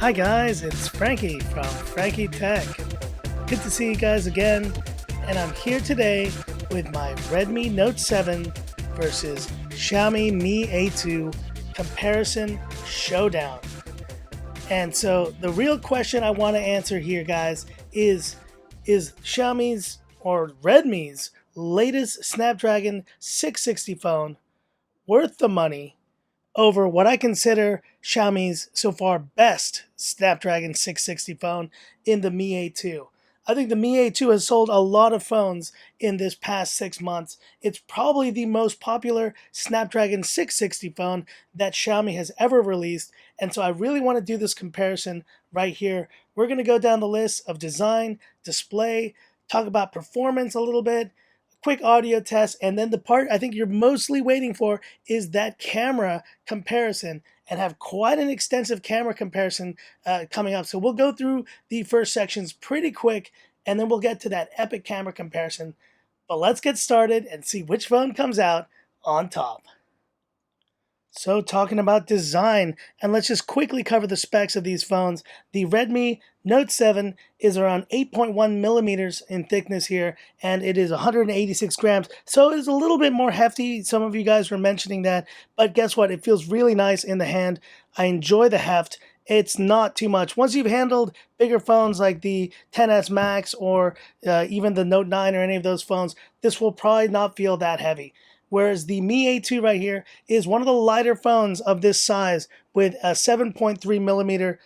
Hi guys, it's Frankie from Frankie Tech. Good to see you guys again, and I'm here today with my Redmi Note 7 versus Xiaomi Mi A2 comparison showdown. And so the real question I want to answer here, guys, is Xiaomi's or Redmi's latest Snapdragon 660 phone worth the money over what I consider Xiaomi's so far best Snapdragon 660 phone in the Mi A2. I think the Mi A2 has sold a lot of phones in this past 6 months. It's probably the most popular Snapdragon 660 phone that Xiaomi has ever released, and so I really want to do this comparison right here. We're going to go down the list of design, display, talk about performance a little bit, quick audio test, and then the part I think you're mostly waiting for is that camera comparison, and have quite an extensive camera comparison coming up. So we'll go through the first sections pretty quick, and then we'll get to that epic camera comparison. But let's get started and see which phone comes out on top. So talking about design, and let's just quickly cover the specs of these phones. The Redmi Note 7 is around 8.1 millimeters in thickness here, and it is 186 grams. So it's a little bit more hefty. Some of you guys were mentioning that, but guess what? It feels really nice in the hand. I enjoy the heft. It's not too much. Once you've handled bigger phones like the XS Max or even the Note 9 or any of those phones, this will probably not feel that heavy. Whereas the Mi A2 right here is one of the lighter phones of this size with a 7.3 millimeter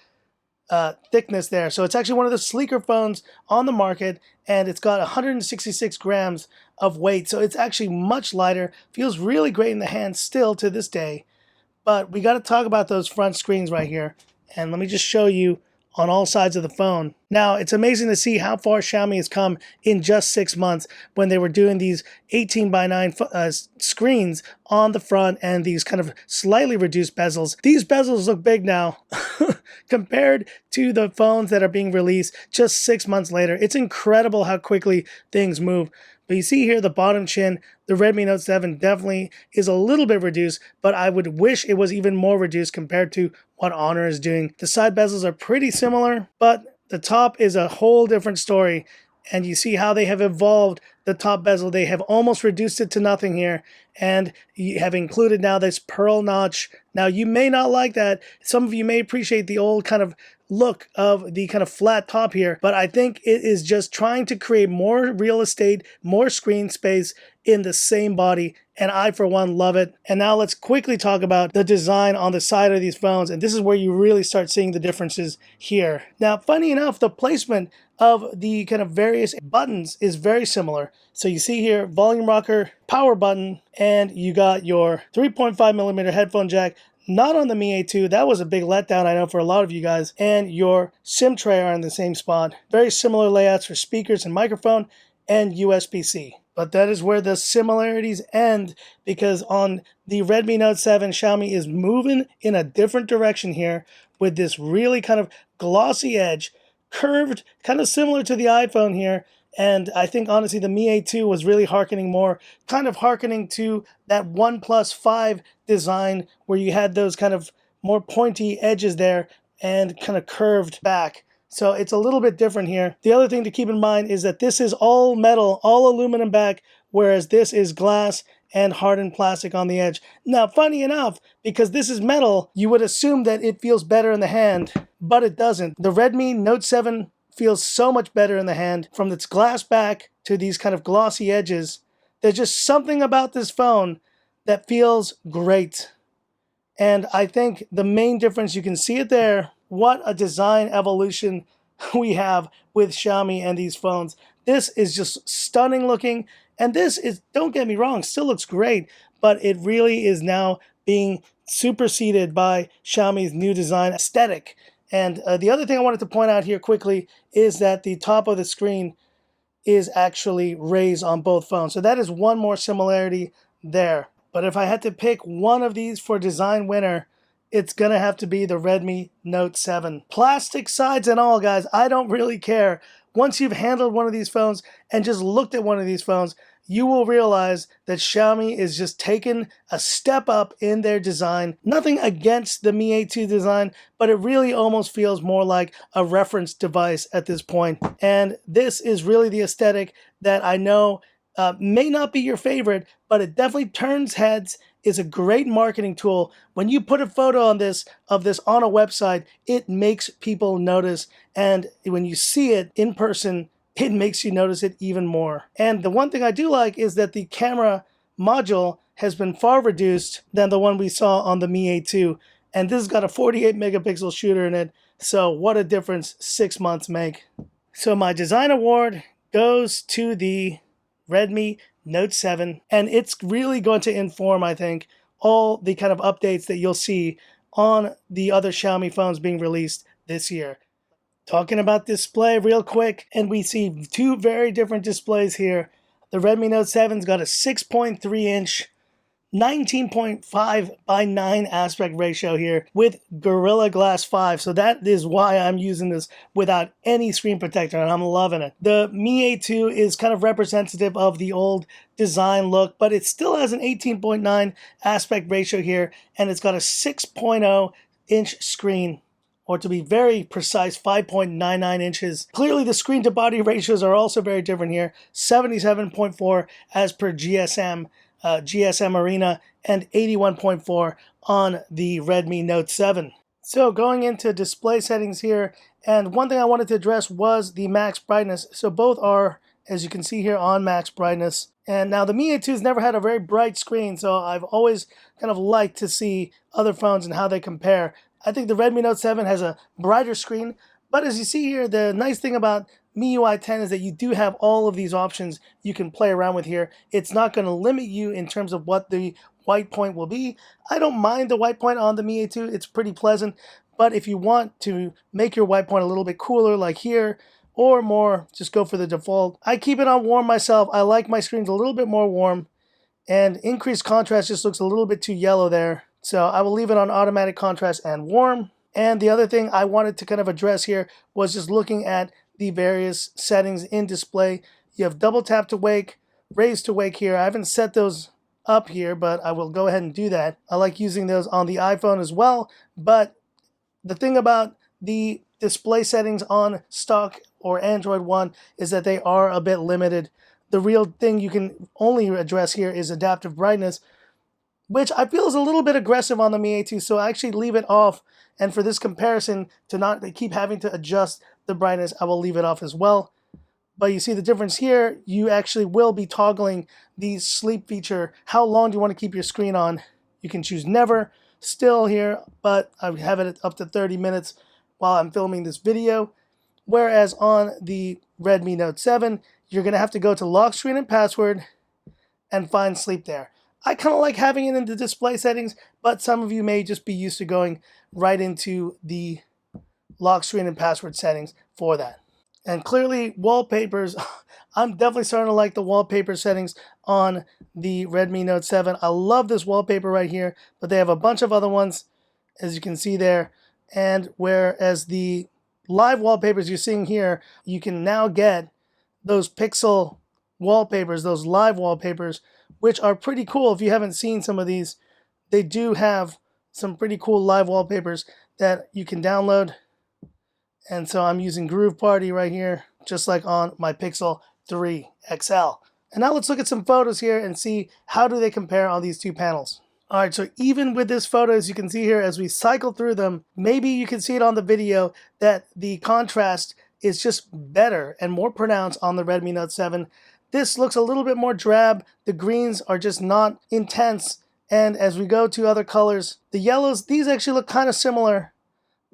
thickness there. So it's actually one of the sleeker phones on the market, and it's got 166 grams of weight. So it's actually much lighter, feels really great in the hand still to this day. But we got to talk about those front screens right here. And let me just show you on all sides of the phone. Now, it's amazing to see how far Xiaomi has come in just 6 months when they were doing these 18:9 screens on the front and these kind of slightly reduced bezels. These bezels look big now compared to the phones that are being released just 6 months later. It's incredible how quickly things move. But you see here the bottom chin, the Redmi Note 7 definitely is a little bit reduced, but I would wish it was even more reduced compared to what Honor is doing. The side bezels are pretty similar, but the top is a whole different story. And you see how they have evolved the top bezel. They have almost reduced it to nothing here, and you have included now this pearl notch. Now, you may not like that. Some of you may appreciate the old kind of look of the kind of flat top here, but I think it is just trying to create more real estate, more screen space in the same body, and I for one love it. And now let's quickly talk about the design on the side of these phones, and this is where you really start seeing the differences here. Now, funny enough, the placement of the kind of various buttons is very similar. So you see here, volume rocker, power button, and you got your 3.5 millimeter headphone jack. Not on the Mi A2, that was a big letdown, I know, for a lot of you guys. And your SIM tray are in the same spot. Very similar layouts for speakers and microphone and USB-C. But that is where the similarities end, because on the Redmi Note 7, Xiaomi is moving in a different direction here with this really kind of glossy edge, curved, kind of similar to the iPhone here. And I think, honestly, the Mi A2 was really hearkening to that OnePlus 5 design where you had those kind of more pointy edges there and kind of curved back. So it's a little bit different here. The other thing to keep in mind is that this is all metal, all aluminum back, whereas this is glass and hardened plastic on the edge. Now, funny enough, because this is metal, you would assume that it feels better in the hand, but it doesn't. The Redmi Note 7 feels so much better in the hand. From its glass back to these kind of glossy edges, there's just something about this phone that feels great. And I think the main difference, you can see it there, what a design evolution we have with Xiaomi and these phones. This is just stunning looking, and this is, don't get me wrong, still looks great, but it really is now being superseded by Xiaomi's new design aesthetic. And the other thing I wanted to point out here quickly is that the top of the screen is actually raised on both phones. So that is one more similarity there. But if I had to pick one of these for design winner, it's going to have to be the Redmi Note 7. Plastic sides and all, guys, I don't really care once you've handled one of these phones and just looked at one of these phones, you will realize that Xiaomi is just taking a step up in their design. Nothing against the Mi A2 design, but it really almost feels more like a reference device at this point. And this is really the aesthetic that I know may not be your favorite, but it definitely turns heads, is a great marketing tool. When you put a photo on this on a website, it makes people notice. And when you see it in person, it makes you notice it even more. And the one thing I do like is that the camera module has been far reduced than the one we saw on the Mi A2. And this has got a 48 megapixel shooter in it. So what a difference 6 months make. So my design award goes to the Redmi Note 7. And it's really going to inform, I think, all the kind of updates that you'll see on the other Xiaomi phones being released this year. Talking about display real quick, and we see two very different displays here. The Redmi Note 7's got a 6.3 inch 19.5 by 9 aspect ratio here with Gorilla Glass 5. So that is why I'm using this without any screen protector, and I'm loving it. The Mi A2 is kind of representative of the old design look, but it still has an 18.9 aspect ratio here, and it's got a 6.0 inch screen, or to be very precise, 5.99 inches. Clearly the screen to body ratios are also very different here. 77.4 as per GSM Arena, and 81.4 on the Redmi Note 7. So going into display settings here, and one thing I wanted to address was the max brightness. So both are, as you can see here, on max brightness. And now the Mi A2 has never had a very bright screen, so I've always kind of liked to see other phones and how they compare. I think the Redmi Note 7 has a brighter screen, but as you see here, the nice thing about MIUI 10 is that you do have all of these options you can play around with here. It's not going to limit you in terms of what the white point will be. I don't mind the white point on the Mi A2. It's pretty pleasant, but if you want to make your white point a little bit cooler like here, or more, just go for the default. I keep it on warm myself. I like my screens a little bit more warm, and increased contrast just looks a little bit too yellow there. So I will leave it on automatic contrast and warm. And the other thing I wanted to kind of address here was just looking at the various settings in display. You have double tap to wake, raise to wake here. I haven't set those up here, but I will go ahead and do that. I like using those on the iPhone as well. But the thing about the display settings on stock or Android One is that they are a bit limited. The real thing you can only address here is adaptive brightness, which I feel is a little bit aggressive on the Mi A2, so I actually leave it off. And for this comparison, to not keep having to adjust the brightness, I will leave it off as well. But you see the difference here, you actually will be toggling the sleep feature. How long do you want to keep your screen on? You can choose never, still here, but I have it up to 30 minutes while I'm filming this video. Whereas on the Redmi Note 7, you're going to have to go to lock screen and password and find sleep there. I kind of like having it in the display settings, but some of you may just be used to going right into the lock screen and password settings for that. And clearly, wallpapers, I'm definitely starting to like the wallpaper settings on the Redmi Note 7. I love this wallpaper right here, but they have a bunch of other ones, as you can see there. And whereas the live wallpapers you're seeing here, you can now get those pixel wallpapers, those live wallpapers, which are pretty cool. If you haven't seen some of these, they do have some pretty cool live wallpapers that you can download. And so I'm using Groove Party right here, just like on my Pixel 3 XL. And now let's look at some photos here and see how do they compare on these two panels. All right, so even with this photo, as you can see here, as we cycle through them, maybe you can see it on the video that the contrast is just better and more pronounced on the Redmi Note 7. This looks a little bit more drab. The greens are just not intense. And as we go to other colors, the yellows, these actually look kind of similar.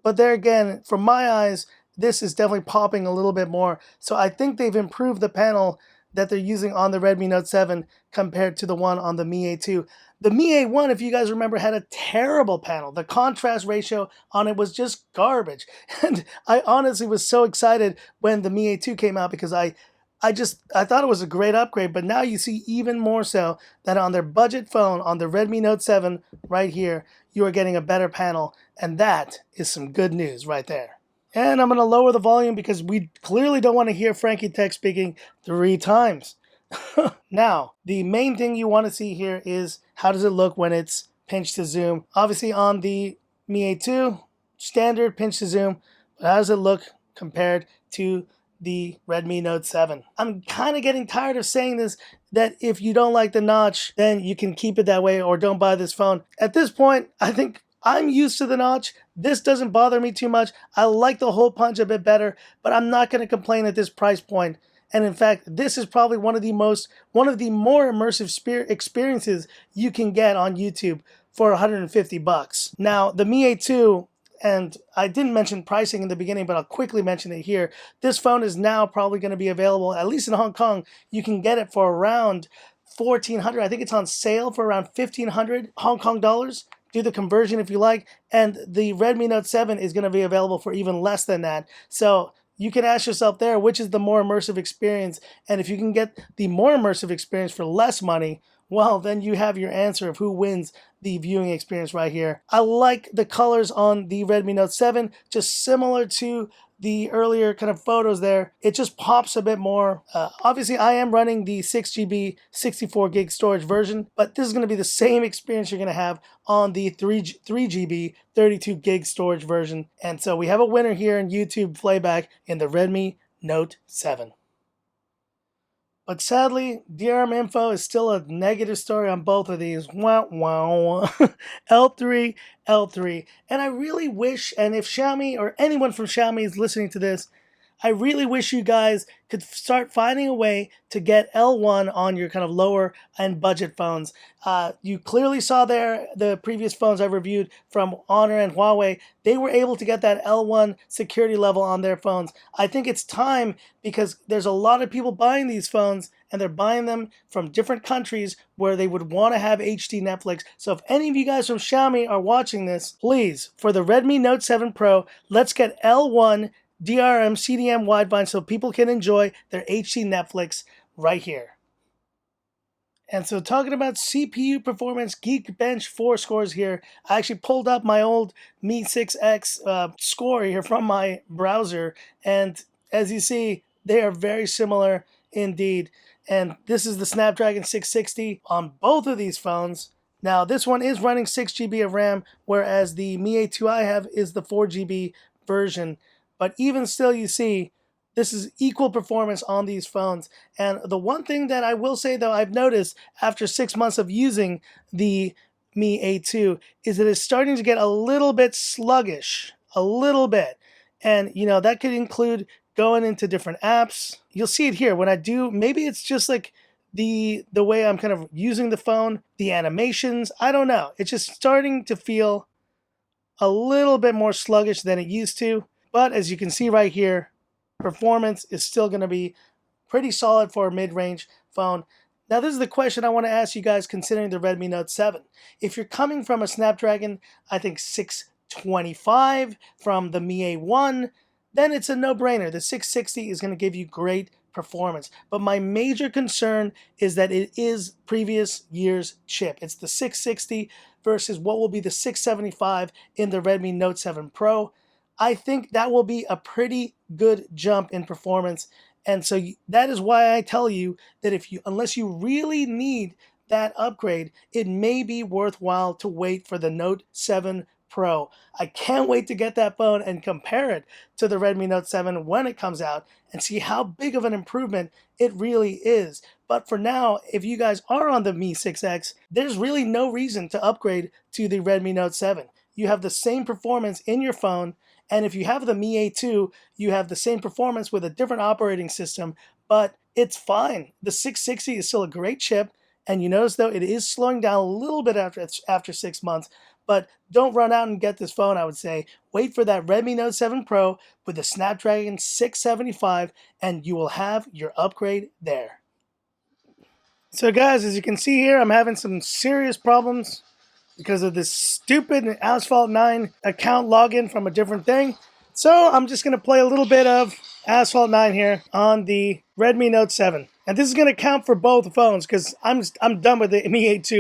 But there again, from my eyes, this is definitely popping a little bit more. So I think they've improved the panel that they're using on the Redmi Note 7 compared to the one on the Mi A2. The Mi A1, if you guys remember, had a terrible panel. The contrast ratio on it was just garbage. And I honestly was so excited when the Mi A2 came out because I thought it was a great upgrade, but now you see even more so that on their budget phone, on the Redmi Note 7 right here, you are getting a better panel, and that is some good news right there. And I'm going to lower the volume because we clearly don't want to hear Frankie Tech speaking 3 times. Now, the main thing you want to see here is how does it look when it's pinch to zoom. Obviously on the Mi A2, standard pinch to zoom, but how does it look compared to the Redmi Note 7? I'm kind of getting tired of saying this, that if you don't like the notch, then you can keep it that way or don't buy this phone. At this point, I think I'm used to the notch. This doesn't bother me too much. I like the hole punch a bit better, but I'm not going to complain at this price point. And in fact, this is probably one of the more immersive experiences you can get on YouTube for 150 bucks. Now, the Mi A2, and I didn't mention pricing in the beginning, but I'll quickly mention it here. This phone is now probably going to be available, at least in Hong Kong. You can get it for around 1,400. I think it's on sale for around 1,500 Hong Kong dollars. Do the conversion if you like. And the Redmi Note 7 is going to be available for even less than that. So you can ask yourself there, which is the more immersive experience? And if you can get the more immersive experience for less money, well, then you have your answer of who wins the viewing experience right here. I like the colors on the Redmi Note 7, just similar to the earlier kind of photos there. It just pops a bit more. Obviously, I am running the 6GB, 64 gig storage version, but this is going to be the same experience you're going to have on the 3GB, 32 gig storage version. And so we have a winner here in YouTube Playback in the Redmi Note 7. But sadly, DRM Info is still a negative story on both of these. Wow, wow. L3, L3. And I really wish, and if Xiaomi or anyone from Xiaomi is listening to this, I really wish you guys could start finding a way to get L1 on your kind of lower end budget phones. You clearly saw there the previous phones I reviewed from Honor and Huawei. They were able to get that L1 security level on their phones. I think it's time because there's a lot of people buying these phones and they're buying them from different countries where they would want to have HD Netflix. So if any of you guys from Xiaomi are watching this, please, for the Redmi Note 7 Pro, let's get L1 DRM CDM wideband so people can enjoy their HD Netflix right here. And so talking about CPU performance, Geekbench 4 scores here. I actually pulled up my old Mi 6X score here from my browser. And as you see, they are very similar indeed. And this is the Snapdragon 660 on both of these phones. Now, this one is running 6GB of RAM, whereas the Mi A2 I have is the 4GB version. But even still, you see, this is equal performance on these phones. And the one thing that I will say, though, I've noticed after 6 months of using the Mi A2 is that it's starting to get a little bit sluggish, a little bit. And, you know, that could include going into different apps. You'll see it here when I do. Maybe it's just like the way I'm kind of using the phone, the animations. I don't know. It's just starting to feel a little bit more sluggish than it used to. But as you can see right here, performance is still going to be pretty solid for a mid-range phone. Now, this is the question I want to ask you guys considering the Redmi Note 7. If you're coming from a Snapdragon, I think 625 from the Mi A1, then it's a no-brainer. The 660 is going to give you great performance. But my major concern is that it is previous year's chip. It's the 660 versus what will be the 675 in the Redmi Note 7 Pro. I think that will be a pretty good jump in performance. And so that is why I tell you that unless you really need that upgrade, it may be worthwhile to wait for the Note 7 Pro. I can't wait to get that phone and compare it to the Redmi Note 7 when it comes out and see how big of an improvement it really is. But for now, if you guys are on the Mi 6X, there's really no reason to upgrade to the Redmi Note 7. You have the same performance in your phone. And if you have the Mi A2, you have the same performance with a different operating system, but it's fine. The 660 is still a great chip, and you notice, though, it is slowing down a little bit after 6 months, but don't run out and get this phone, I would say. Wait for that Redmi Note 7 Pro with the Snapdragon 675, and you will have your upgrade there. So, guys, as you can see here, I'm having some serious problems because of this stupid Asphalt 9 account login from a different thing. So I'm just going to play a little bit of Asphalt 9 here on the Redmi Note 7. And this is going to count for both phones because I'm done with the Mi 8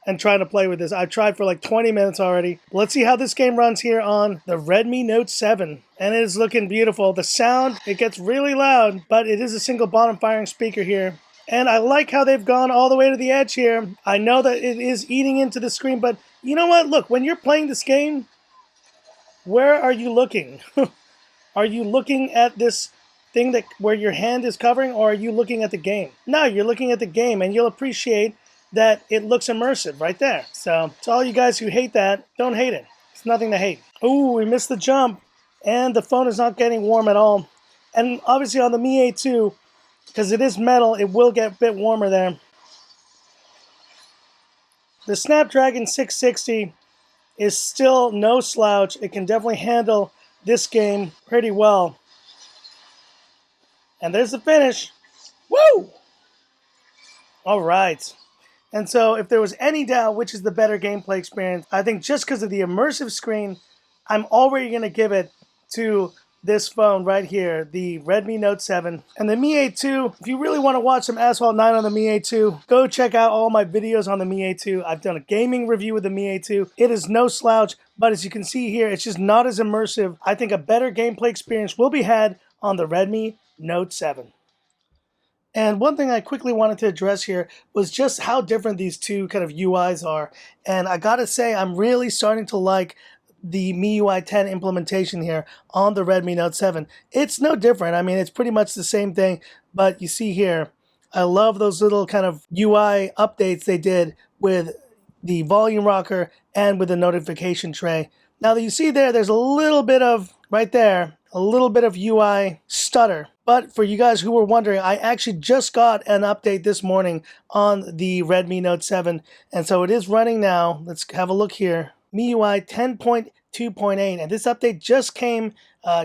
and trying to play with this. I've tried for like 20 minutes already. Let's see how this game runs here on the Redmi Note 7. And it is looking beautiful. The sound, it gets really loud, but it is a single bottom firing speaker here. And I like how they've gone all the way to the edge here. I know that it is eating into the screen, but you know what? Look, when you're playing this game, where are you looking? Are you looking at this thing that where your hand is covering, or are you looking at the game? No, you're looking at the game, and you'll appreciate that it looks immersive right there. So to all you guys who hate that, don't hate it. It's nothing to hate. Ooh, we missed the jump, and the phone is not getting warm at all. And obviously on the Mi 8 because it is metal, it will get a bit warmer there. The Snapdragon 660 is still no slouch. It can definitely handle this game pretty well. And there's the finish. Woo! All right. And so if there was any doubt which is the better gameplay experience, I think just because of the immersive screen, I'm already going to give it to this phone right here, the Redmi Note 7. And the Mi 8 II, if you really want to watch some Asphalt 9 on the Mi 8 II, go check out all my videos on the Mi 8 II. I've done a gaming review with the Mi 8 II. It is no slouch, but as you can see here, it's just not as immersive. I think a better gameplay experience will be had on the Redmi Note 7. And one thing I quickly wanted to address here was just how different these two kind of UIs are. And I gotta say, I'm really starting to like the MIUI 10 implementation here on the Redmi Note 7. It's no different. I mean, it's pretty much the same thing, but you see here, I love those little kind of UI updates they did with the volume rocker and with the notification tray. Now that you see there, there's a little bit of, right there, a little bit of UI stutter. But for you guys who were wondering, I actually just got an update this morning on the Redmi Note 7. And so it is running now. Let's have a look here. MIUI 10.2.8. And this update just came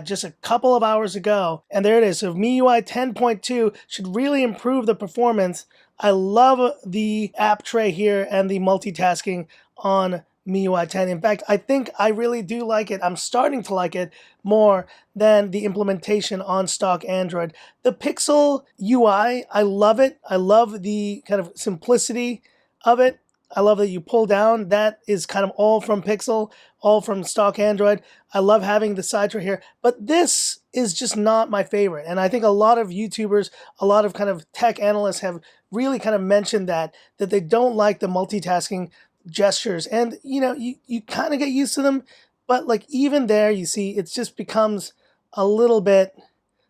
just a couple of hours ago. And there it is. So MIUI 10.2 should really improve the performance. I love the app tray here and the multitasking on MIUI 10. In fact, I think I really do like it. I'm starting to like it more than the implementation on stock Android. The Pixel UI, I love it. I love the kind of simplicity of it. I love that you pull down. That is kind of all from Pixel, all from stock Android. I love having the side tray here, but this is just not my favorite. And I think a lot of YouTubers, a lot of kind of tech analysts have really kind of mentioned that they don't like the multitasking gestures. And, you know, you kind of get used to them, but like even there, you see, it just becomes a little bit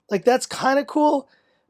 like that's kind of cool,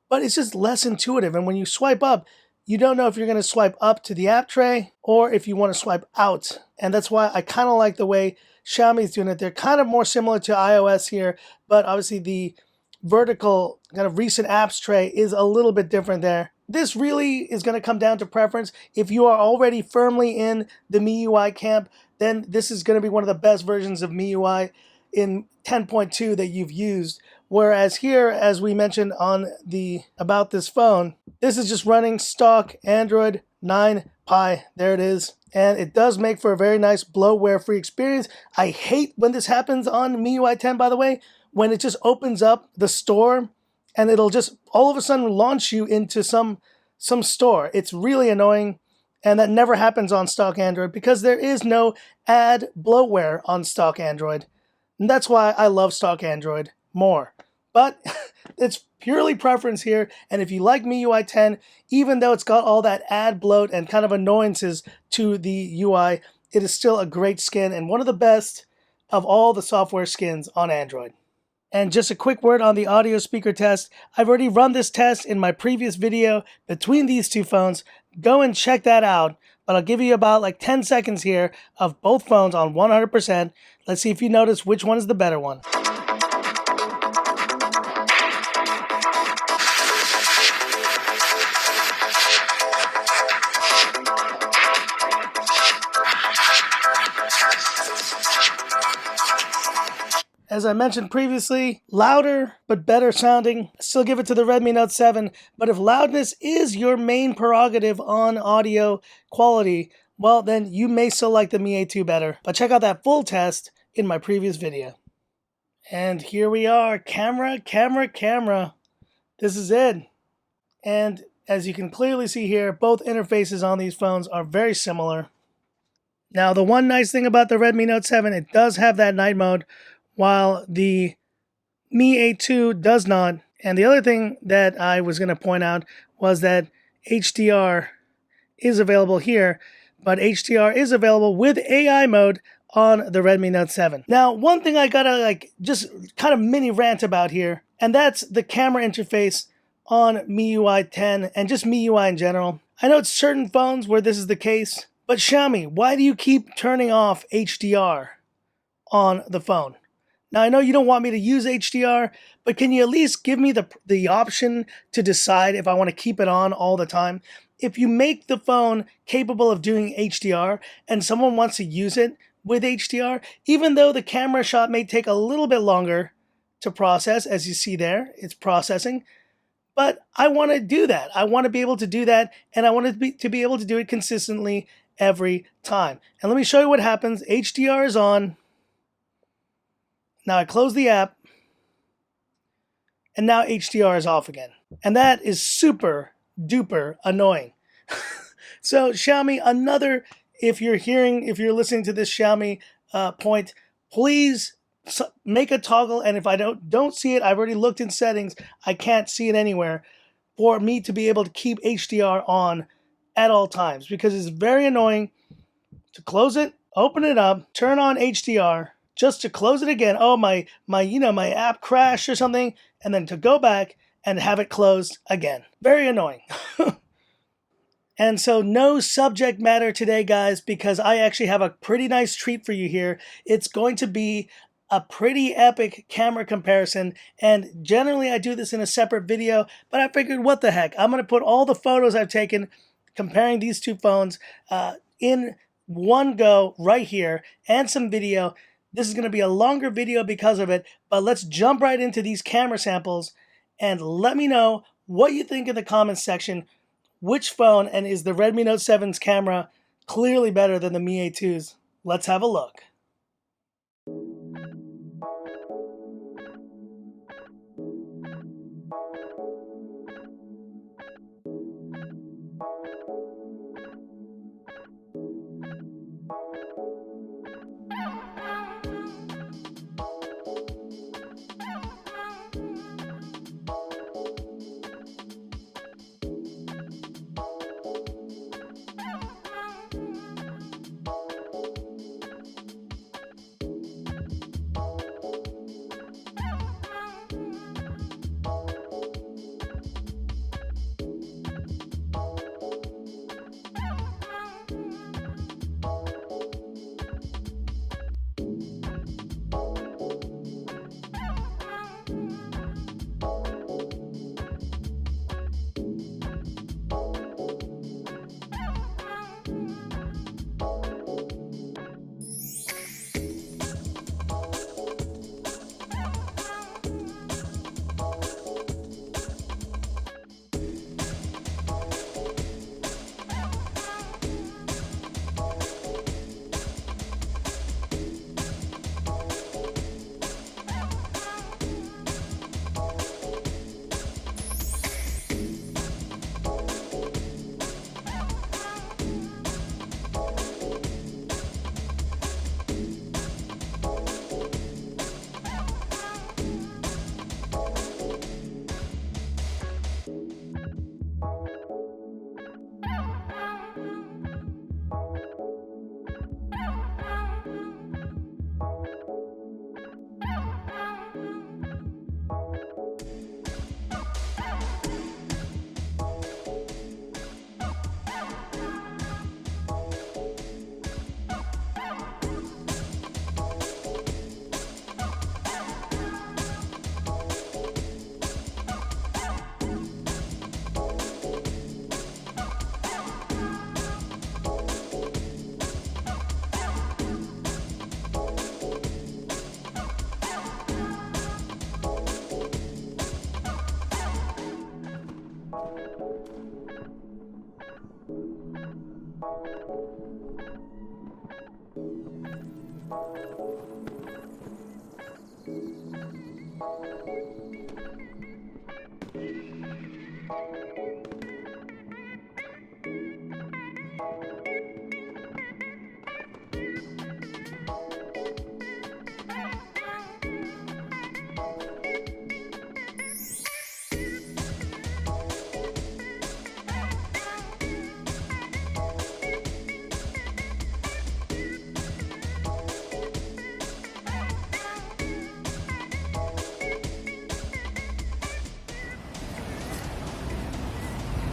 but it's just less intuitive. And when you swipe up, you don't know if you're going to swipe up to the app tray or if you want to swipe out. And that's why I kind of like the way Xiaomi's doing it. They're kind of more similar to iOS here, but obviously the vertical kind of recent apps tray is a little bit different there. This really is going to come down to preference. If you are already firmly in the MIUI camp, then this is going to be one of the best versions of MIUI in 10.2 that you've used. Whereas here, as we mentioned on the about this phone, this is just running stock Android 9 Pie. There it is. And it does make for a very nice bloatware-free experience. I hate when this happens on MIUI 10, by the way, when it just opens up the store and it'll just all of a sudden launch you into some store. It's really annoying, and that never happens on stock Android because there is no ad bloatware on stock Android. And that's why I love stock Android more. But it's purely preference here, and if you like MIUI 10, even though it's got all that ad bloat and kind of annoyances to the UI, it is still a great skin and one of the best of all the software skins on Android. And just a quick word on the audio speaker test. I've already run this test in my previous video between these two phones. Go and check that out. But I'll give you about like 10 seconds here of both phones on 100%. Let's see if you notice which one is the better one. As I mentioned previously, louder but better sounding. Still give it to the Redmi Note 7, but if loudness is your main prerogative on audio quality, well then you may still like the Mi 8 II better. But check out that full test in my previous video. And here we are, camera, camera, camera. This is it. And As you can clearly see here, both interfaces on these phones are very similar. Now, the one nice thing about the Redmi Note 7, it does have that night mode, while the Mi A2 does not. And the other thing that I was going to point out was that HDR is available here, but HDR is available with AI mode on the Redmi Note 7. Now, one thing I gotta just kind of mini rant about here, and that's the camera interface on MIUI 10 and just MIUI in general. I know it's certain phones where this is the case, but Xiaomi, why do you keep turning off HDR on the phone? Now, I know you don't want me to use HDR, but can you at least give me the option to decide if I want to keep it on all the time? If you make the phone capable of doing HDR and someone wants to use it with HDR, even though the camera shot may take a little bit longer to process, as you see there, it's processing, but I want to do that. I want to be able to do that, and I want to be able to do it consistently every time. And let me show you what happens. HDR is on. Now I close the app, and now HDR is off again. And that is super duper annoying. So Xiaomi, if you're listening to this Xiaomi point, please make a toggle. And if I don't see it, I've already looked in settings, I can't see it anywhere, for me to be able to keep HDR on at all times, because it's very annoying to close it, open it up, turn on HDR, just to close it again. Oh, my app crashed or something, and then to go back and have it closed again. Very annoying. And so no subject matter today, guys, because I actually have a pretty nice treat for you here. It's going to be a pretty epic camera comparison, and generally I do this in a separate video, but I figured, what the heck, I'm going to put all the photos I've taken comparing these two phones in one go right here, and some video. This is going to be a longer video because of it, but let's jump right into these camera samples and let me know what you think in the comments section. Which phone, and is the Redmi Note 7's camera clearly better than the Mi A2's? Let's have a look.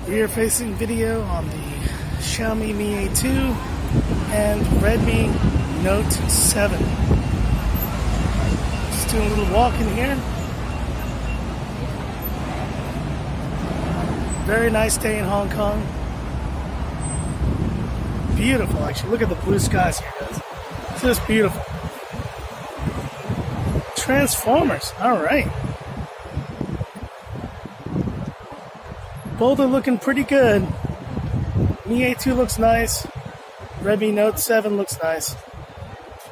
Rear-facing video on the Xiaomi Mi A2 and Redmi Note 7. Just doing a little walk in here. Very nice day in Hong Kong. Beautiful, actually. Look at the blue skies here, guys. It's just beautiful. Transformers, all right. Both are looking pretty good. Mi A2 looks nice. Redmi Note 7 looks nice.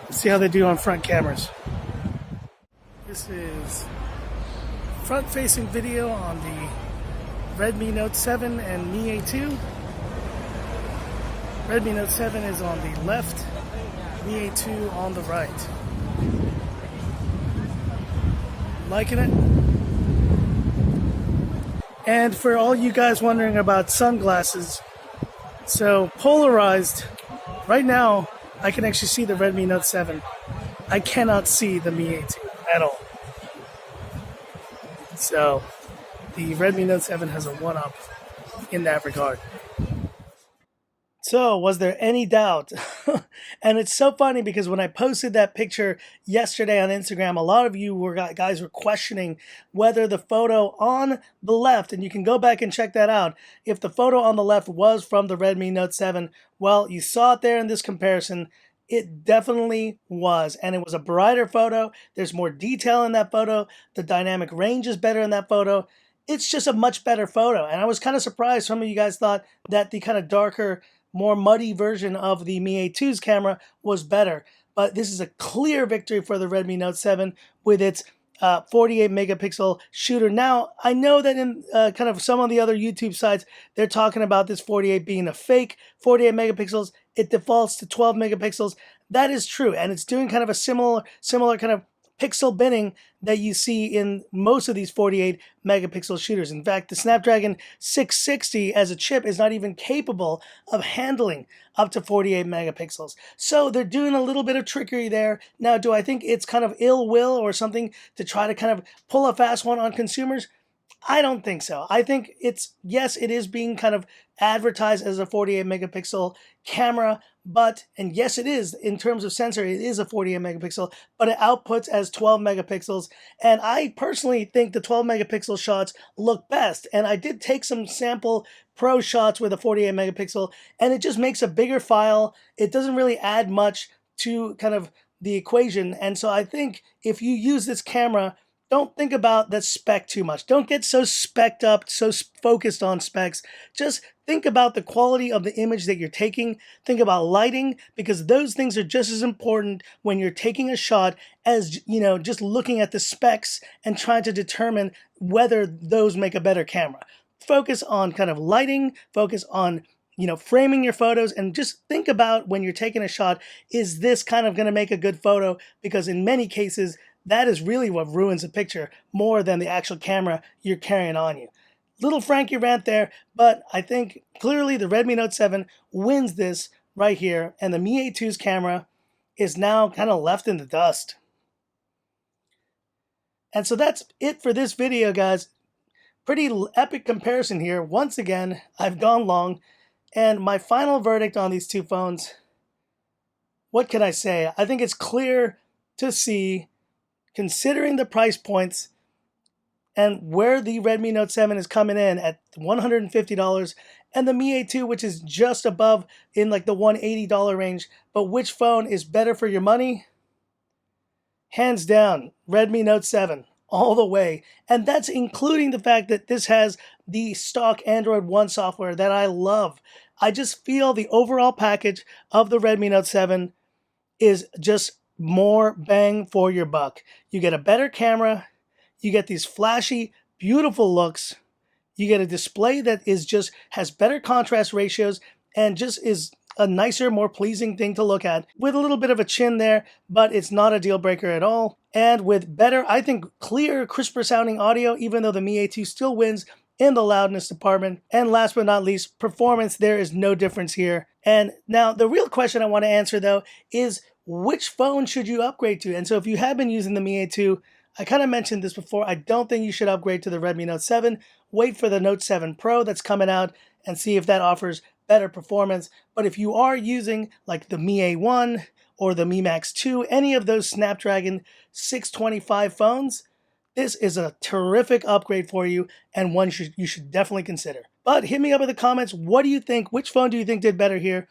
Let's see how they do on front cameras. This is front-facing video on the Redmi Note 7 and Mi A2. Redmi Note 7 is on the left, Mi A2 on the right. Liking it? And for all you guys wondering about sunglasses, so polarized, right now I can actually see the Redmi Note 7. I cannot see the Mi A2 at all. So the Redmi Note 7 has a one-up in that regard. So, was there any doubt? And it's so funny because when I posted that picture yesterday on Instagram, a lot of you guys were questioning whether the photo on the left, and you can go back and check that out, if the photo on the left was from the Redmi Note 7. Well, you saw it there in this comparison. It definitely was, and it was a brighter photo. There's more detail in that photo. The dynamic range is better in that photo. It's just a much better photo, and I was kind of surprised some of you guys thought that the kind of darker, more muddy version of the Mi A2's camera was better. But this is a clear victory for the Redmi Note 7 with its 48 megapixel shooter. Now, I know that in kind of some of the other YouTube sites, they're talking about this 48 being a fake 48 megapixels. It defaults to 12 megapixels. That is true, and it's doing kind of a similar kind of pixel binning that you see in most of these 48 megapixel shooters. In fact, the Snapdragon 660 as a chip is not even capable of handling up to 48 megapixels. So they're doing a little bit of trickery there. Now, do I think it's kind of ill will or something to try to kind of pull a fast one on consumers? I don't think so. I think it's, yes, it is being kind of advertised as a 48 megapixel camera, but, and yes, it is, in terms of sensor, it is a 48 megapixel, but it outputs as 12 megapixels. And I personally think the 12 megapixel shots look best. And I did take some sample pro shots with a 48 megapixel, and it just makes a bigger file. It doesn't really add much to kind of the equation. And so I think if you use this camera, don't think about the spec too much. Don't get so specced up, so focused on specs. Just think about the quality of the image that you're taking. Think about lighting, because those things are just as important when you're taking a shot as, you know, just looking at the specs and trying to determine whether those make a better camera. Focus on kind of lighting, focus on, you know, framing your photos, and just think about when you're taking a shot, is this kind of going to make a good photo? Because in many cases, that is really what ruins a picture more than the actual camera you're carrying on you. Little Frankie rant there, but I think clearly the Redmi Note 7 wins this right here, and the Mi A2's camera is now kind of left in the dust. And so that's it for this video, guys. Pretty epic comparison here. Once again, I've gone long, and my final verdict on these two phones, what can I say? I think it's clear to see, considering the price points and where the Redmi Note 7 is coming in at $150, and the Mi A2, which is just above in like the $180 range, but which phone is better for your money? Hands down, Redmi Note 7, all the way. And that's including the fact that this has the stock Android One software that I love. I just feel the overall package of the Redmi Note 7 is just more bang for your buck. You get a better camera, you get these flashy, beautiful looks, you get a display that is just has better contrast ratios, and just is a nicer, more pleasing thing to look at, with a little bit of a chin there, but it's not a deal breaker at all. And with better, I think, clear, crisper sounding audio, even though the Mi A2 still wins in the loudness department. And last but not least, performance, there is no difference here. And now the real question I want to answer though is, which phone should you upgrade to? And so if you have been using the Mi A2, I kind of mentioned this before, I don't think you should upgrade to the Redmi Note 7. Wait for the Note 7 Pro that's coming out and see if that offers better performance. But if you are using like the Mi A1 or the Mi Max 2, any of those Snapdragon 625 phones, this is a terrific upgrade for you and one you should definitely consider. But hit me up in the comments. What do you think? Which phone do you think did better here?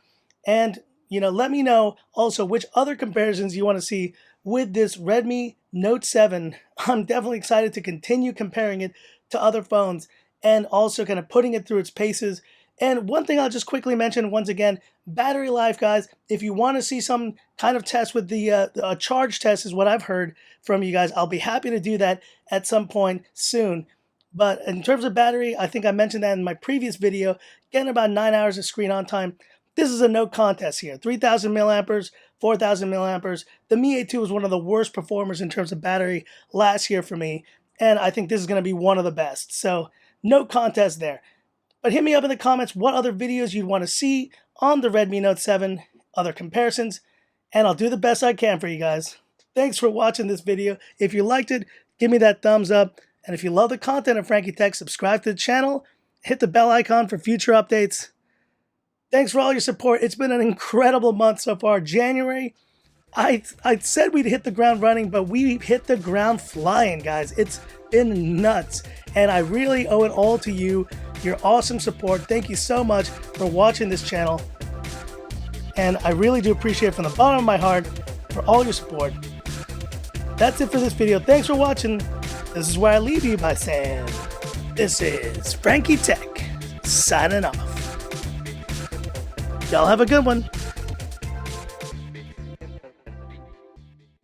And, let me know also which other comparisons you want to see with this Redmi Note 7. I'm definitely excited to continue comparing it to other phones and also kind of putting it through its paces. And one thing I'll just quickly mention once again, battery life, guys. If you want to see some kind of test with the charge test is what I've heard from you guys, I'll be happy to do that at some point soon. But in terms of battery, I think I mentioned that in my previous video, getting about 9 hours of screen on time. This is a no contest here. 3,000 milliamperes, 4,000 milliamperes. The Mi A2 was one of the worst performers in terms of battery last year for me, and I think this is going to be one of the best. So no contest there. But hit me up in the comments what other videos you'd want to see on the Redmi Note 7, other comparisons, and I'll do the best I can for you guys. Thanks for watching this video. If you liked it, give me that thumbs up. And if you love the content of Frankie Tech, subscribe to the channel, hit the bell icon for future updates. Thanks for all your support. It's been an incredible month so far. January, I said we'd hit the ground running, but we hit the ground flying, guys. It's been nuts. And I really owe it all to you, your awesome support. Thank you so much for watching this channel. And I really do appreciate it from the bottom of my heart for all your support. That's it for this video. Thanks for watching. This is where I leave you by saying, this is Frankie Tech, signing off. Y'all have a good one.